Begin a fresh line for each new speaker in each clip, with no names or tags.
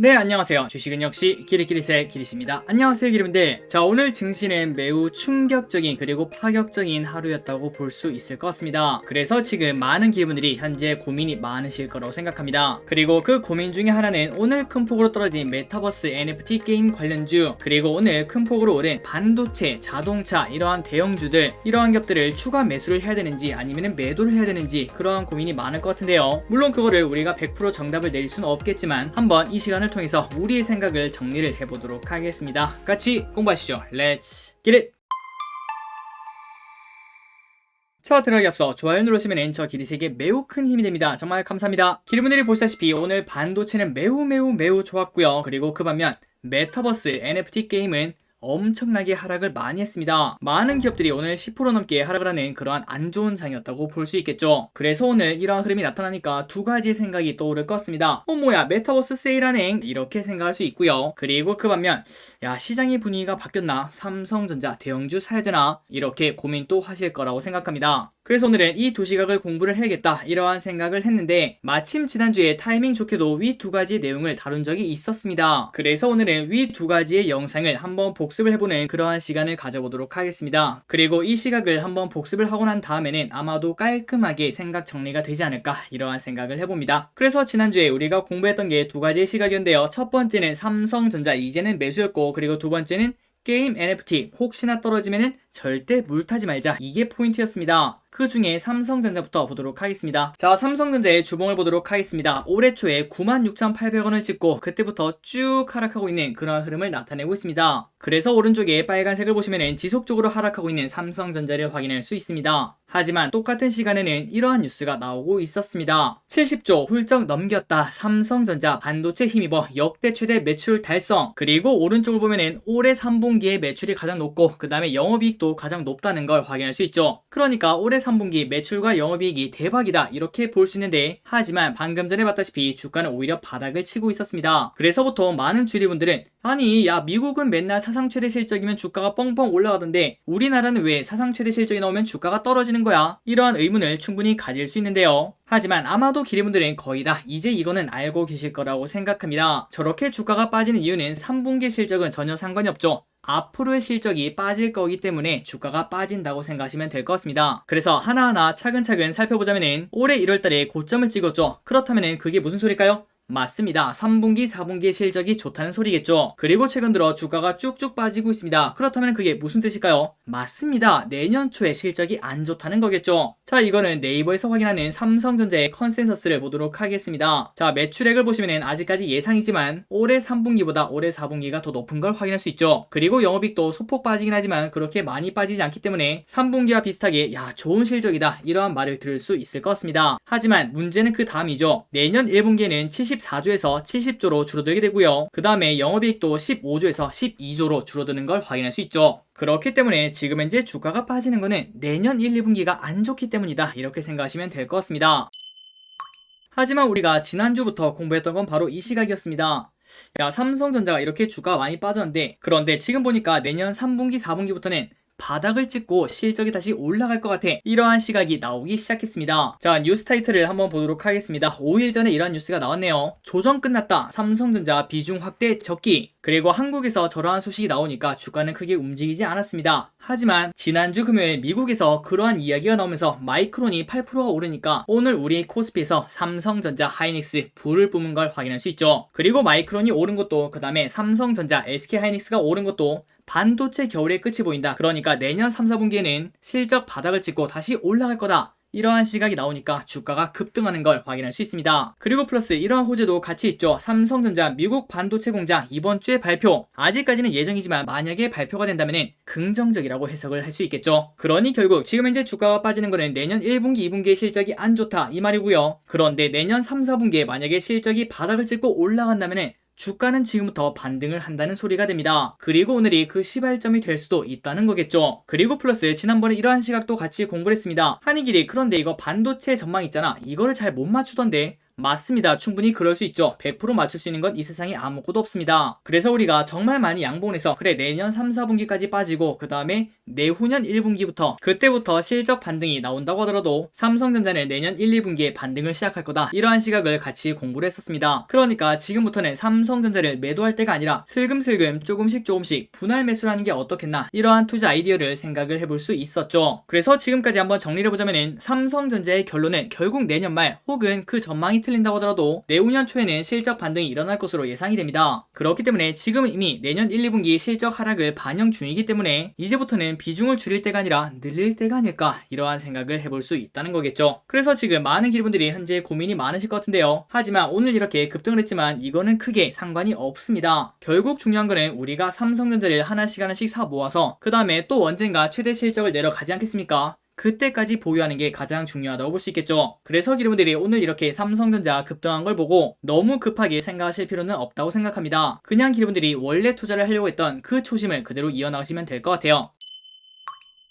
네, 안녕하세요. 주식은 역시 기리기리세 기리씨입니다. 안녕하세요, 기리분들. 자, 오늘 증시는 매우 충격적인 그리고 파격적인 하루였다고 볼 수 있을 것 같습니다. 그래서 지금 많은 기리분들이 현재 고민이 많으실 거라고 생각합니다. 그리고 그 고민 중에 하나는 오늘 큰 폭으로 떨어진 메타버스 NFT 게임 관련주, 그리고 오늘 큰 폭으로 오른 반도체, 자동차 이러한 대형주들, 이러한 겹들을 추가 매수를 해야 되는지 아니면 매도를 해야 되는지 그러한 고민이 많을 것 같은데요. 물론 그거를 우리가 100% 정답을 내릴 수는 없겠지만 한번 이 시간을 통해서 우리의 생각을 정리를 해보도록 하겠습니다. 같이 공부하시죠. Let's get it! 차 들어가기 앞서 좋아요 누르시면 저 기리세에게 매우 큰 힘이 됩니다. 정말 감사합니다. 기리분들이 보시다시피 오늘 반도체는 매우 좋았고요. 그리고 그 반면 메타버스 NFT 게임은 엄청나게 하락을 많이 했습니다. 많은 기업들이 오늘 10% 넘게 하락을 하는 그러한 안 좋은 장이었다고 볼 수 있겠죠. 그래서 오늘 이러한 흐름이 나타나니까 두 가지 생각이 떠오를 것 같습니다. 뭐야, 메타버스 세일하네, 이렇게 생각할 수 있고요. 그리고 그 반면 야, 시장의 분위기가 바뀌었나, 삼성전자 대형주 사야 되나, 이렇게 고민 또 하실 거라고 생각합니다. 그래서 오늘은 이 두 시각을 공부를 해야겠다, 이러한 생각을 했는데 마침 지난주에 타이밍 좋게도 위 두 가지 내용을 다룬 적이 있었습니다. 그래서 오늘은 위 두 가지의 영상을 한번 복습을 해보는 그러한 시간을 가져보도록 하겠습니다. 그리고 이 시각을 한번 복습을 하고 난 다음에는 아마도 깔끔하게 생각 정리가 되지 않을까, 이러한 생각을 해봅니다. 그래서 지난주에 우리가 공부했던 게 두 가지의 시각이었는데요. 첫 번째는 삼성전자 이제는 매수였고, 그리고 두 번째는 게임 NFT 혹시나 떨어지면은 절대 물타지 말자, 이게 포인트였습니다. 그 중에 삼성전자부터 보도록 하겠습니다. 자, 삼성전자의 주봉을 보도록 하겠습니다. 올해 초에 96,800원을 찍고 그때부터 쭉 하락하고 있는 그런 흐름을 나타내고 있습니다. 그래서 오른쪽에 빨간색을 보시면 지속적으로 하락하고 있는 삼성전자를 확인할 수 있습니다. 하지만 똑같은 시간에는 이러한 뉴스가 나오고 있었습니다. 70조 훌쩍 넘겼다, 삼성전자 반도체 힘입어 역대 최대 매출 달성. 그리고 오른쪽을 보면은 올해 3분기에 매출이 가장 높고 그 다음에 영업이익도 가장 높다는 걸 확인할 수 있죠. 그러니까 올해 3분기 매출과 영업이익이 대박이다, 이렇게 볼 수 있는데, 하지만 방금 전에 봤다시피 주가는 오히려 바닥을 치고 있었습니다. 그래서 보통 많은 주리분들은 아니, 야, 미국은 맨날 사상 최대 실적이면 주가가 뻥뻥 올라가던데 우리나라는 왜 사상 최대 실적이 나오면 주가가 떨어지는 거야? 이러한 의문을 충분히 가질 수 있는데요. 하지만 아마도 기리분들은 거의 다 이제 이거는 알고 계실 거라고 생각합니다. 저렇게 주가가 빠지는 이유는 3분기 실적은 전혀 상관이 없죠. 앞으로의 실적이 빠질 거기 때문에 주가가 빠진다고 생각하시면 될 것 같습니다. 그래서 하나하나 차근차근 살펴보자면은 올해 1월달에 고점을 찍었죠. 그렇다면은 그게 무슨 소릴까요? 맞습니다. 3분기, 4분기의 실적이 좋다는 소리겠죠. 그리고 최근 들어 주가가 쭉쭉 빠지고 있습니다. 그렇다면 그게 무슨 뜻일까요? 맞습니다. 내년 초에 실적이 안 좋다는 거겠죠. 자, 이거는 네이버에서 확인하는 삼성전자의 컨센서스를 보도록 하겠습니다. 자, 매출액을 보시면 아직까지 예상이지만 올해 3분기보다 올해 4분기가 더 높은 걸 확인할 수 있죠. 그리고 영업이익도 소폭 빠지긴 하지만 그렇게 많이 빠지지 않기 때문에 3분기와 비슷하게 야, 좋은 실적이다, 이러한 말을 들을 수 있을 것 같습니다. 하지만 문제는 그 다음이죠. 내년 1분기에는 74조에서 70조로 줄어들게 되고요. 그 다음에 영업이익도 15조에서 12조로 줄어드는 걸 확인할 수 있죠. 그렇기 때문에 지금 현재 주가가 빠지는 거는 내년 1, 2분기가 안 좋기 때문이다, 이렇게 생각하시면 될 것 같습니다. 하지만 우리가 지난주부터 공부했던 건 바로 이 시각이었습니다. 야, 삼성전자가 이렇게 주가가 많이 빠졌는데, 그런데 지금 보니까 내년 3분기, 4분기부터는 바닥을 찍고 실적이 다시 올라갈 것 같아, 이러한 시각이 나오기 시작했습니다. 자, 뉴스 타이틀을 한번 보도록 하겠습니다. 5일 전에 이러한 뉴스가 나왔네요. 조정 끝났다, 삼성전자 비중 확대 적기. 그리고 한국에서 저러한 소식이 나오니까 주가는 크게 움직이지 않았습니다. 하지만 지난주 금요일 미국에서 그러한 이야기가 나오면서 마이크론이 8%가 오르니까 오늘 우리 코스피에서 삼성전자, 하이닉스 불을 뿜은 걸 확인할 수 있죠. 그리고 마이크론이 오른 것도, 그 다음에 삼성전자, SK하이닉스가 오른 것도 반도체 겨울의 끝이 보인다, 그러니까 내년 3, 4분기에는 실적 바닥을 찍고 다시 올라갈 거다, 이러한 시각이 나오니까 주가가 급등하는 걸 확인할 수 있습니다. 그리고 플러스 이러한 호재도 같이 있죠. 삼성전자 미국 반도체 공장 이번 주에 발표, 아직까지는 예정이지만 만약에 발표가 된다면 긍정적이라고 해석을 할 수 있겠죠. 그러니 결국 지금 현재 주가가 빠지는 거는 내년 1분기, 2분기의 실적이 안 좋다, 이 말이고요. 그런데 내년 3, 4분기에 만약에 실적이 바닥을 찍고 올라간다면 주가는 지금부터 반등을 한다는 소리가 됩니다. 그리고 오늘이 그 시발점이 될 수도 있다는 거겠죠. 그리고 플러스 지난번에 이러한 시각도 같이 공부를 했습니다. 한이길이 그런데 이거 반도체 전망 있잖아, 이거를 잘 못 맞추던데 맞습니다. 충분히 그럴 수 있죠. 100% 맞출 수 있는 건 이 세상에 아무것도 없습니다. 그래서 우리가 정말 많이 양봉을 해서 그래 내년 3, 4분기까지 빠지고 그 다음에 내후년 1분기부터 그때부터 실적 반등이 나온다고 하더라도 삼성전자는 내년 1, 2분기에 반등을 시작할 거다. 이러한 시각을 같이 공부를 했었습니다. 그러니까 지금부터는 삼성전자를 매도할 때가 아니라 슬금슬금 조금씩 분할 매수를 하는 게 어떻겠나 이러한 투자 아이디어를 생각을 해볼 수 있었죠. 그래서 지금까지 한번 정리를 해보자면은 삼성전자의 결론은 결국 내년 말 혹은 그 전망이 틀린다고 하더라도 내후년 초에는 실적 반등이 일어날 것으로 예상이 됩니다. 그렇기 때문에 지금 이미 내년 1, 2분기 실적 하락을 반영 중이기 때문에 이제부터는 비중을 줄일 때가 아니라 늘릴 때가 아닐까 이러한 생각을 해볼 수 있다는 거겠죠. 그래서 지금 많은 기분들이 현재 고민이 많으실 것 같은데요. 하지만 오늘 이렇게 급등을 했지만 이거는 크게 상관이 없습니다. 결국 중요한 거는 우리가 삼성전자를 하나씩 사 모아서 그 다음에 또 언젠가 최대 실적을 내려가지 않겠습니까? 그때까지 보유하는 게 가장 중요하다고 볼 수 있겠죠. 그래서 여러분들이 오늘 이렇게 삼성전자 급등한 걸 보고 너무 급하게 생각하실 필요는 없다고 생각합니다. 그냥 여러분들이 원래 투자를 하려고 했던 그 초심을 그대로 이어나가시면 될 것 같아요.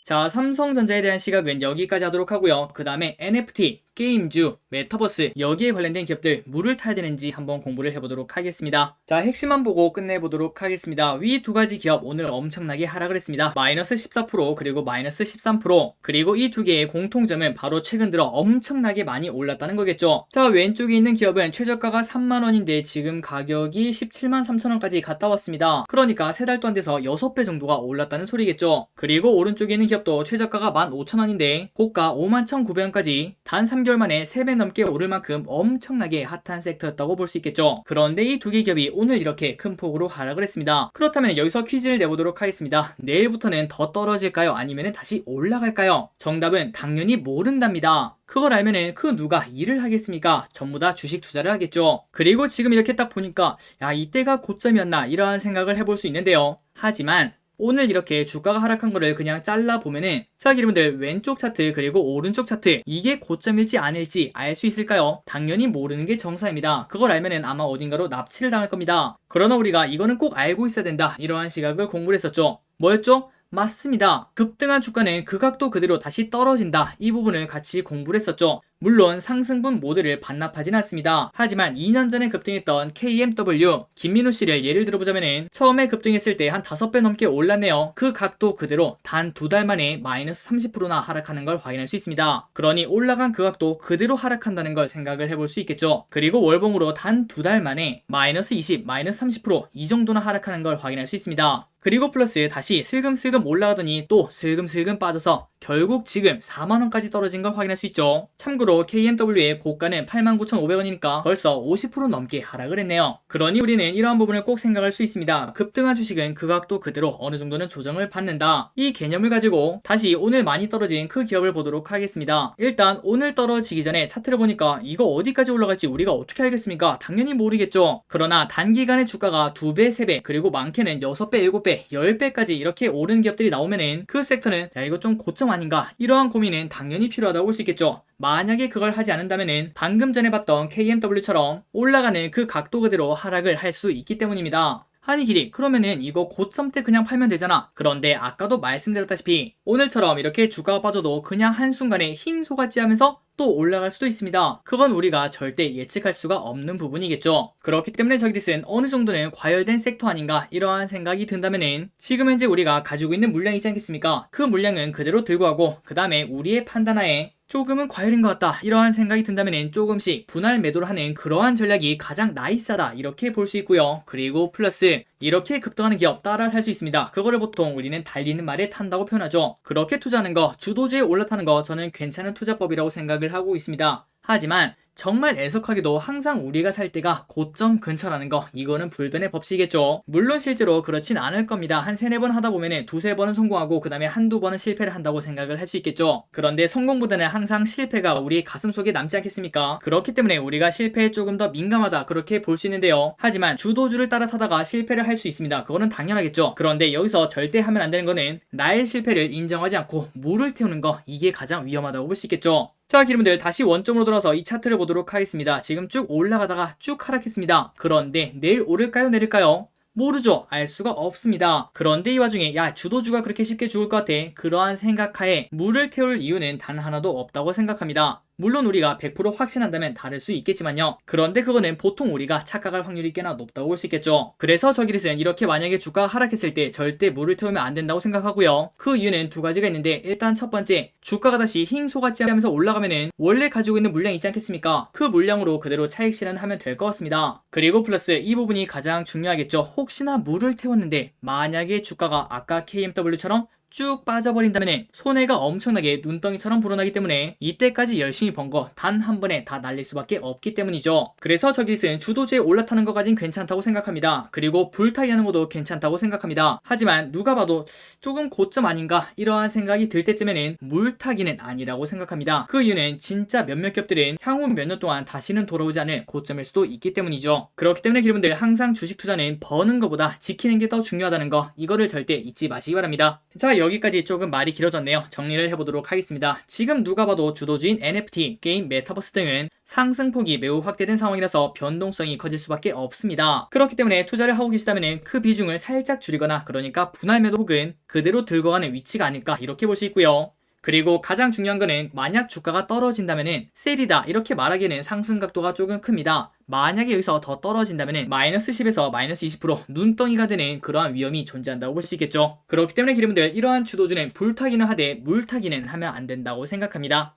자, 삼성전자에 대한 시각은 여기까지 하도록 하고요. 그 다음에 NFT, 게임주, 메타버스 여기에 관련된 기업들 물을 타야 되는지 한번 공부를 해보도록 하겠습니다. 자, 핵심만 보고 끝내보도록 하겠습니다. 위 두 가지 기업 오늘 엄청나게 하락을 했습니다. 마이너스 14% 그리고 마이너스 13% 그리고 이 두 개의 공통점은 바로 최근 들어 엄청나게 많이 올랐다는 거겠죠. 자, 왼쪽에 있는 기업은 최저가가 3만원인데 지금 가격이 17만 3천원까지 갔다 왔습니다. 그러니까 3달도 안 돼서 6배 정도가 올랐다는 소리겠죠. 그리고 오른쪽에 있는 기업도 최저가가 15,000원인데 고가 51,900원까지 단 3개월 만에 3배 넘게 오를 만큼 엄청나게 핫한 섹터였다고 볼 수 있겠죠. 그런데 이 두 개 기업이 오늘 이렇게 큰 폭으로 하락을 했습니다. 그렇다면 여기서 퀴즈를 내보도록 하겠습니다. 내일부터는 더 떨어질까요? 아니면 다시 올라갈까요? 정답은 당연히 모른답니다. 그걸 알면은 그 누가 일을 하겠습니까? 전부 다 주식 투자를 하겠죠. 그리고 지금 이렇게 딱 보니까 야, 이때가 고점이었나 이러한 생각을 해볼 수 있는데요. 하지만 오늘 이렇게 주가가 하락한 거를 그냥 잘라보면은 자, 여러분들 왼쪽 차트 그리고 오른쪽 차트 이게 고점일지 아닐지 알 수 있을까요? 당연히 모르는 게 정사입니다. 그걸 알면은 아마 어딘가로 납치를 당할 겁니다. 그러나 우리가 이거는 꼭 알고 있어야 된다 이러한 시각을 공부를 했었죠. 뭐였죠? 맞습니다. 급등한 주가는 그 각도 그대로 다시 떨어진다. 이 부분을 같이 공부를 했었죠. 물론 상승분 모두를 반납하진 않습니다. 하지만 2년 전에 급등했던 KMW 김민우 씨를 예를 들어보자면은 처음에 급등했을 때 한 5배 넘게 올랐네요. 그 각도 그대로 단 2달 만에 마이너스 30%나 하락하는 걸 확인할 수 있습니다. 그러니 올라간 그 각도 그대로 하락한다는 걸 생각을 해볼 수 있겠죠. 그리고 월봉으로 단 2달 만에 마이너스 20, 마이너스 30%이 정도나 하락하는 걸 확인할 수 있습니다. 그리고 플러스 다시 슬금슬금 올라가더니 또 슬금슬금 빠져서 결국 지금 4만원까지 떨어진 걸 확인할 수 있죠. 참고로 KMW의 고가는 89,500원이니까 벌써 50% 넘게 하락을 했네요. 그러니 우리는 이러한 부분을 꼭 생각할 수 있습니다. 급등한 주식은 그 각도 그대로 어느 정도는 조정을 받는다. 이 개념을 가지고 다시 오늘 많이 떨어진 그 기업을 보도록 하겠습니다. 일단 오늘 떨어지기 전에 차트를 보니까 이거 어디까지 올라갈지 우리가 어떻게 알겠습니까? 당연히 모르겠죠. 그러나 단기간에 주가가 2배, 3배 그리고 많게는 6배, 7배, 10배까지 이렇게 오른 기업들이 나오면은 그 섹터는 야, 이거 좀 고점 아닌가 이러한 고민은 당연히 필요하다고 볼 수 있겠죠. 만약에 그걸 하지 않는다면은 방금 전에 봤던 KMW처럼 올라가는 그 각도 그대로 하락을 할 수 있기 때문입니다. 아니 길이 그러면은 이거 고점 때 그냥 팔면 되잖아. 그런데 아까도 말씀드렸다시피 오늘처럼 이렇게 주가가 빠져도 그냥 한순간에 흰 소같이 하면서 또 올라갈 수도 있습니다. 그건 우리가 절대 예측할 수가 없는 부분이겠죠. 그렇기 때문에 저기디스는 어느 정도는 과열된 섹터 아닌가 이러한 생각이 든다면은 지금 현재 우리가 가지고 있는 물량이지 않겠습니까? 그 물량은 그대로 들고 가고 그 다음에 우리의 판단하에 조금은 과열인 것 같다 이러한 생각이 든다면 조금씩 분할 매도를 하는 그러한 전략이 가장 나이스하다 이렇게 볼 수 있고요. 그리고 플러스 이렇게 급등하는 기업 따라 살 수 있습니다. 그거를 보통 우리는 달리는 말에 탄다고 표현하죠. 그렇게 투자하는 거 주도주에 올라타는 거 저는 괜찮은 투자법이라고 생각을 하고 있습니다. 하지만 정말 애석하게도 항상 우리가 살 때가 고점 근처라는 거 이거는 불변의 법칙이겠죠. 물론 실제로 그렇진 않을 겁니다. 한 3-4번 하다 보면은 2-3번은 성공하고 그 다음에 한두 번은 실패를 한다고 생각을 할 수 있겠죠. 그런데 성공보다는 항상 실패가 우리 가슴속에 남지 않겠습니까? 그렇기 때문에 우리가 실패에 조금 더 민감하다 그렇게 볼 수 있는데요. 하지만 주도주를 따라 타다가 실패를 할 수 있습니다. 그거는 당연하겠죠. 그런데 여기서 절대 하면 안 되는 거는 나의 실패를 인정하지 않고 물을 태우는 거 이게 가장 위험하다고 볼 수 있겠죠. 자, 여러분들 다시 원점으로 돌아서 이 차트를 보도록 하겠습니다. 지금 쭉 올라가다가 쭉 하락했습니다. 그런데 내일 오를까요 내릴까요? 모르죠. 알 수가 없습니다. 그런데 이 와중에 야 주도주가 그렇게 쉽게 죽을 것 같아 그러한 생각하에 물을 태울 이유는 단 하나도 없다고 생각합니다. 물론 우리가 100% 확신한다면 다를 수 있겠지만요. 그런데 그거는 보통 우리가 착각할 확률이 꽤나 높다고 볼 수 있겠죠. 그래서 저 기릿은 이렇게 만약에 주가가 하락했을 때 절대 물을 태우면 안 된다고 생각하고요. 그 이유는 두 가지가 있는데, 일단 첫 번째, 주가가 다시 흰 소같이 하면서 올라가면은 원래 가지고 있는 물량이 있지 않겠습니까? 그 물량으로 그대로 차익 실현하면 될 것 같습니다. 그리고 플러스 이 부분이 가장 중요하겠죠. 혹시나 물을 태웠는데 만약에 주가가 아까 KMW처럼 쭉 빠져버린다면 손해가 엄청나게 눈덩이처럼 불어나기 때문에 이때까지 열심히 번 거 단 한 번에 다 날릴 수밖에 없기 때문이죠. 그래서 저 기릿은 주도주에 올라타는 것까진 괜찮다고 생각합니다. 그리고 불타기 하는 것도 괜찮다고 생각합니다. 하지만 누가 봐도 조금 고점 아닌가 이러한 생각이 들 때쯤에는 물타기는 아니라고 생각합니다. 그 이유는 진짜 몇몇 겹들은 향후 몇 년 동안 다시는 돌아오지 않을 고점일 수도 있기 때문이죠. 그렇기 때문에 여러분들 항상 주식 투자는 버는 것보다 지키는 게 더 중요하다는 거, 이거를 절대 잊지 마시기 바랍니다. 자, 여기까지 조금 말이 길어졌네요. 정리를 해보도록 하겠습니다. 지금 누가 봐도 주도주인 NFT, 게임, 메타버스 등은 상승폭이 매우 확대된 상황이라서 변동성이 커질 수밖에 없습니다. 그렇기 때문에 투자를 하고 계시다면 그 비중을 살짝 줄이거나, 그러니까 분할 매도 혹은 그대로 들고 가는 위치가 아닐까 이렇게 볼 수 있고요. 그리고 가장 중요한 거는 만약 주가가 떨어진다면은 셀이다 이렇게 말하기에는 상승 각도가 조금 큽니다. 만약에 여기서 더 떨어진다면은 마이너스 10에서 마이너스 20% 눈덩이가 되는 그러한 위험이 존재한다고 볼 수 있겠죠. 그렇기 때문에 여러분들 이러한 주도주는 불타기는 하되 물타기는 하면 안 된다고 생각합니다.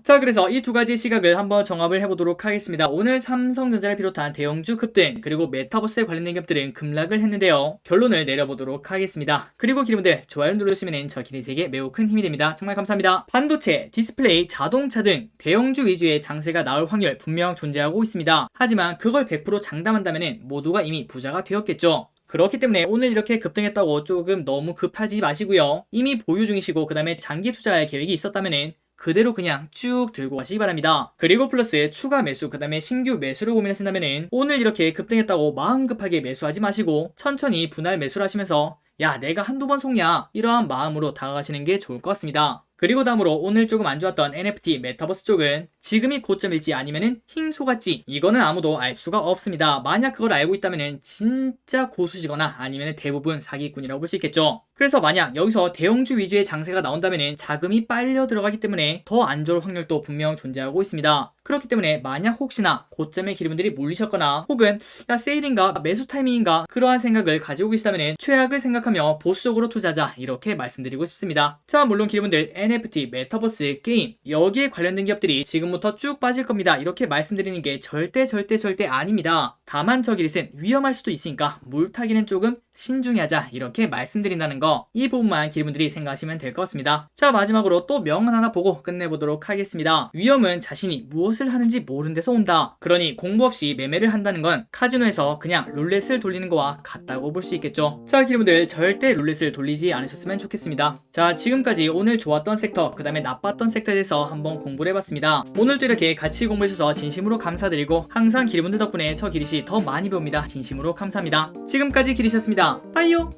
자, 그래서 이 두 가지 시각을 한번 정합을 해보도록 하겠습니다. 오늘 삼성전자를 비롯한 대형주 급등, 그리고 메타버스에 관련된 기업들은 급락을 했는데요. 결론을 내려보도록 하겠습니다. 그리고 여러분들 좋아요 누르시면 저 기릿에게 매우 큰 힘이 됩니다. 정말 감사합니다. 반도체, 디스플레이, 자동차 등 대형주 위주의 장세가 나올 확률 분명 존재하고 있습니다. 하지만 그걸 100% 장담한다면 모두가 이미 부자가 되었겠죠. 그렇기 때문에 오늘 이렇게 급등했다고 조금 너무 급하지 마시고요. 이미 보유 중이시고 그 다음에 장기 투자할 계획이 있었다면 그대로 그냥 쭉 들고 가시기 바랍니다. 그리고 플러스 추가 매수, 그 다음에 신규 매수를 고민하신다면 오늘 이렇게 급등했다고 마음 급하게 매수하지 마시고 천천히 분할 매수를 하시면서 야, 내가 한두 번 속냐, 이러한 마음으로 다가가시는 게 좋을 것 같습니다. 그리고 다음으로 오늘 조금 안 좋았던 NFT, 메타버스 쪽은 지금이 고점일지 아니면은 흰소같지, 이거는 아무도 알 수가 없습니다. 만약 그걸 알고 있다면은 진짜 고수시거나 아니면은 대부분 사기꾼이라고 볼 수 있겠죠. 그래서 만약 여기서 대형주 위주의 장세가 나온다면은 자금이 빨려 들어가기 때문에 더 안 좋을 확률도 분명 존재하고 있습니다. 그렇기 때문에 만약 혹시나 고점에 기름분들이 몰리셨거나 혹은 야, 세일인가 매수 타이밍인가 그러한 생각을 가지고 계시다면 최악을 생각하며 보수적으로 투자하자 이렇게 말씀드리고 싶습니다. 자, 물론 기름분들 NFT, 메타버스, 게임 여기에 관련된 기업들이 지금부터 쭉 빠질 겁니다 이렇게 말씀드리는 게 절대 아닙니다. 다만 저 기릿은 위험할 수도 있으니까 물타기는 조금 신중히 하자 이렇게 말씀드린다는 거, 이 부분만 기분들이 생각하시면 될 것 같습니다. 자, 마지막으로 또 명언 하나 보고 끝내보도록 하겠습니다. 위험은 자신이 무엇을 하는지 모르는 데서 온다. 그러니 공부 없이 매매를 한다는 건 카지노에서 그냥 룰렛을 돌리는 거와 같다고 볼 수 있겠죠. 자, 기분들 절대 룰렛을 돌리지 않으셨으면 좋겠습니다. 자, 지금까지 오늘 좋았던 섹터, 그 다음에 나빴던 섹터에 대해서 한번 공부를 해봤습니다. 오늘도 이렇게 같이 공부해주셔서 진심으로 감사드리고 항상 기분들 덕분에 저 기릿이 더 많이 배웁니다. 진심으로 감사합니다. 지금까지 기릿이었습니다. 빠이요.